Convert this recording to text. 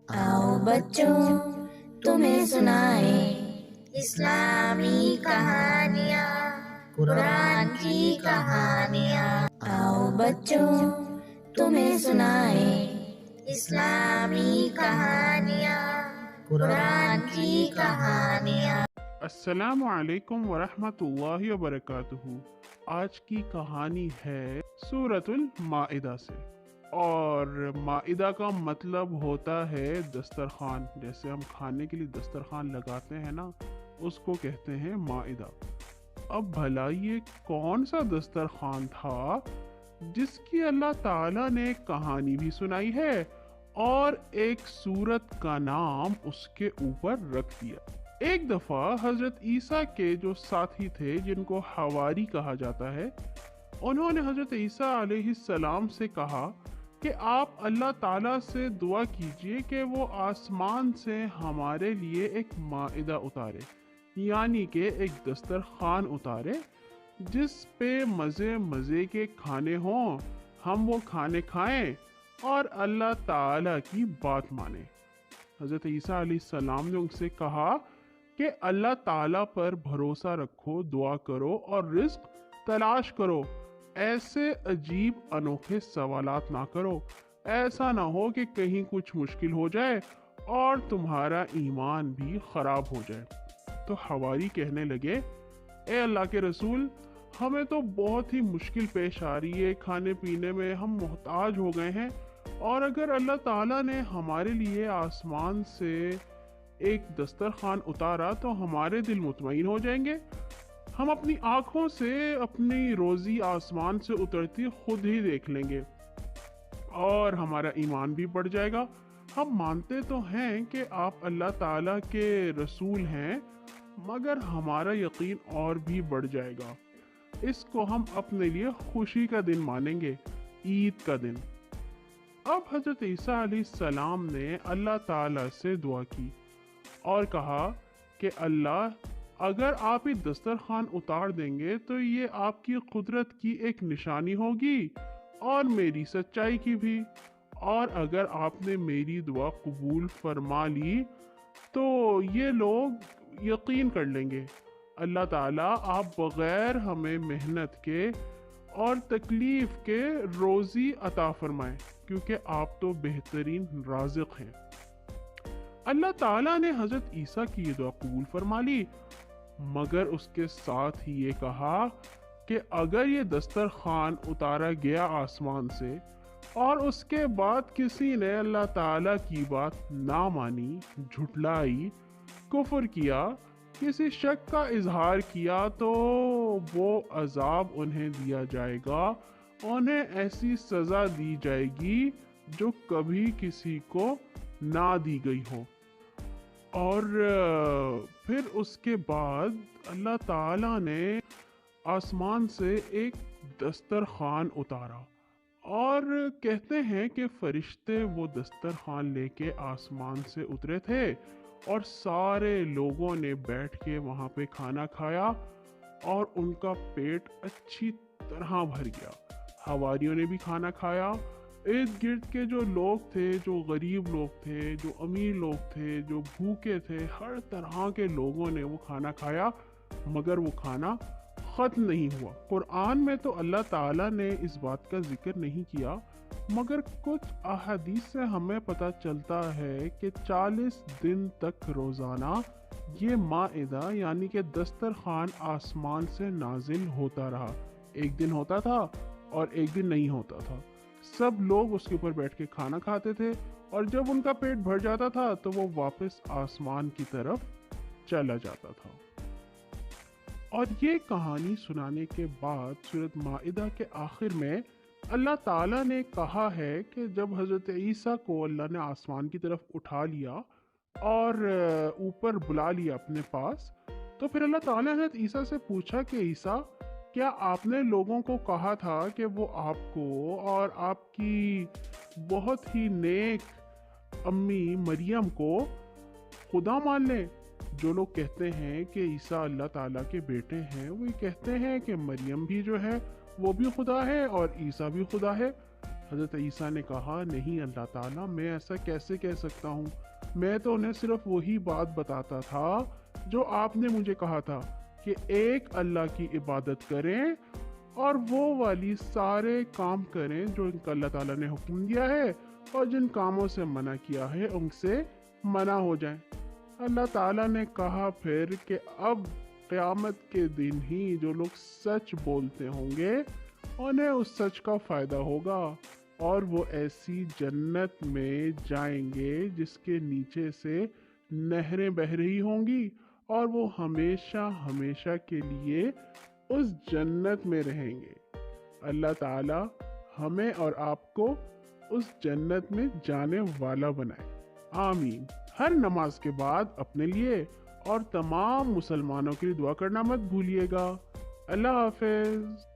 आओ बच्चों तुम्हें सुनाएं इस्लामी कहानियाँ, कुरान की कहानियाँ। आओ बच्चों तुम्हें सुनाएं इस्लामी कहानियाँ, कुरान की कहानियाँ। अस्सलामु अलैकुम वरहमतुल्लाहि वबरकातुहू। आज की कहानी है सूरतुल माइदा से। और माइदा का मतलब होता है दस्तरखान। जैसे हम खाने के लिए दस्तरखान लगाते हैं ना, उसको कहते हैं माइदा। अब भला ये कौन सा दस्तरखान था जिसकी अल्लाह ताला ने एक कहानी भी सुनाई है और एक सूरत का नाम उसके ऊपर रख दिया। एक दफ़ा हज़रत ईसा के जो साथी थे, जिनको हवारी कहा जाता है, उन्होंने हज़रत ईसा अलैहिस्सलाम से कहा कि आप अल्लाह ताला से दुआ कीजिए कि वो आसमान से हमारे लिए एक माइदा उतारे, यानी कि एक दस्तरखान उतारे जिस पे मज़े मज़े के खाने हों, हम वो खाने खाएं और अल्लाह ताला की बात माने। हज़रत ईसा अलैहिस्सलाम ने उनसे कहा कि अल्लाह ताला पर भरोसा रखो, दुआ करो और रिस्क तलाश करो। ऐसे अजीब अनोखे सवालात ना करो। ऐसा ना हो कि कहीं कुछ मुश्किल हो जाए और तुम्हारा ईमान भी खराब हो जाए। तो हवारी कहने लगे, ए अल्लाह के रसूल, हमें तो बहुत ही मुश्किल पेश आ रही है, खाने पीने में हम मोहताज हो गए हैं, और अगर अल्लाह ताला ने हमारे लिए आसमान से एक दस्तरखान उतारा तो हमारे दिल मुतमईन हो जाएंगे। हम अपनी आंखों से अपनी रोजी आसमान से उतरती खुद ही देख लेंगे और हमारा ईमान भी बढ़ जाएगा। हम मानते तो हैं कि आप अल्लाह ताला के रसूल हैं, मगर हमारा यकीन और भी बढ़ जाएगा। इसको हम अपने लिए खुशी का दिन मानेंगे, ईद का दिन। अब हजरत ईसा अलैहिस्सलाम ने अल्लाह ताला से दुआ की और कहा कि अल्लाह, अगर आप ये दस्तरखान उतार देंगे तो ये आपकी कुदरत की एक निशानी होगी और मेरी सच्चाई की भी। और अगर आपने मेरी दुआ कबूल फरमा ली तो ये लोग यकीन कर लेंगे। अल्लाह ताला आप बग़ैर हमें मेहनत के और तकलीफ़ के रोज़ी अता फरमाएं, क्योंकि आप तो बेहतरीन राज़िक़ हैं। अल्लाह ताला ने हज़रत ईसा की ये दुआ कबूल फरमा ली, मगर उसके साथ ही ये कहा कि अगर ये दस्तरखान उतारा गया आसमान से और उसके बाद किसी ने अल्लाह ताला की बात ना मानी, झुटलाई, कुफ्र किया, किसी शक का इजहार किया, तो वो अजाब उन्हें दिया जाएगा। उन्हें ऐसी सज़ा दी जाएगी जो कभी किसी को ना दी गई हो। और फिर उसके बाद अल्लाह ताला ने आसमान से एक दस्तरखान उतारा और कहते हैं कि फरिश्ते वो दस्तरखान लेके आसमान से उतरे थे और सारे लोगों ने बैठ के वहाँ पे खाना खाया और उनका पेट अच्छी तरह भर गया। हवारियों ने भी खाना खाया। इर्द गिर्द के जो लोग थे, जो गरीब लोग थे, जो अमीर लोग थे, जो भूखे थे, हर तरह के लोगों ने वो खाना खाया, मगर वो खाना ख़त्म नहीं हुआ। कुरान में तो अल्लाह ताला ने इस बात का जिक्र नहीं किया, मगर कुछ अहादीस से हमें पता चलता है कि 40 दिन तक रोज़ाना ये माइदा यानी कि दस्तरखान आसमान से नाजिल होता रहा। एक दिन होता था और एक दिन नहीं होता था। सब लोग उसके ऊपर बैठ के खाना खाते थे और जब उनका पेट भर जाता था तो वो वापस आसमान की तरफ चला जाता था। और ये कहानी सुनाने के बाद सूरत माइदा के आखिर में अल्लाह ताला ने कहा है कि जब हज़रत ईसा को अल्लाह ने आसमान की तरफ उठा लिया और ऊपर बुला लिया अपने पास, तो फिर अल्लाह ताला ने हज़रत ईसा से पूछा कि ईसा, क्या आपने लोगों को कहा था कि वो आपको और आपकी बहुत ही नेक अम्मी मरियम को खुदा मान लें? जो लोग कहते हैं कि ईसा अल्लाह ताला के बेटे हैं, वो ये कहते हैं कि मरियम भी जो है वो भी खुदा है और ईसा भी खुदा है। حضرت عیسیٰ نے کہا نہیں اللہ تعالیٰ، میں ایسا کیسے کہہ سکتا ہوں، میں تو انہیں صرف وہی بات بتاتا تھا جو آپ نے مجھے کہا تھا کہ ایک اللہ کی عبادت کریں اور وہ والی سارے کام کریں جو ان کا اللہ تعالیٰ نے حکم دیا ہے، اور جن کاموں سے منع کیا ہے ان سے منع ہو جائیں۔ اللہ تعالیٰ نے کہا پھر کہ اب قیامت کے دن ہی جو لوگ سچ بولتے ہوں گے انہیں اس سچ کا فائدہ ہوگا، اور وہ ایسی جنت میں جائیں گے جس کے نیچے سے نہریں بہہ رہی ہوں گی، اور وہ ہمیشہ ہمیشہ کے لیے اس جنت میں رہیں گے۔ اللہ تعالی ہمیں اور آپ کو اس جنت میں جانے والا بنائے، آمین۔ ہر نماز کے بعد اپنے لیے اور تمام مسلمانوں کے لیے دعا کرنا مت بھولیے گا۔ اللہ حافظ۔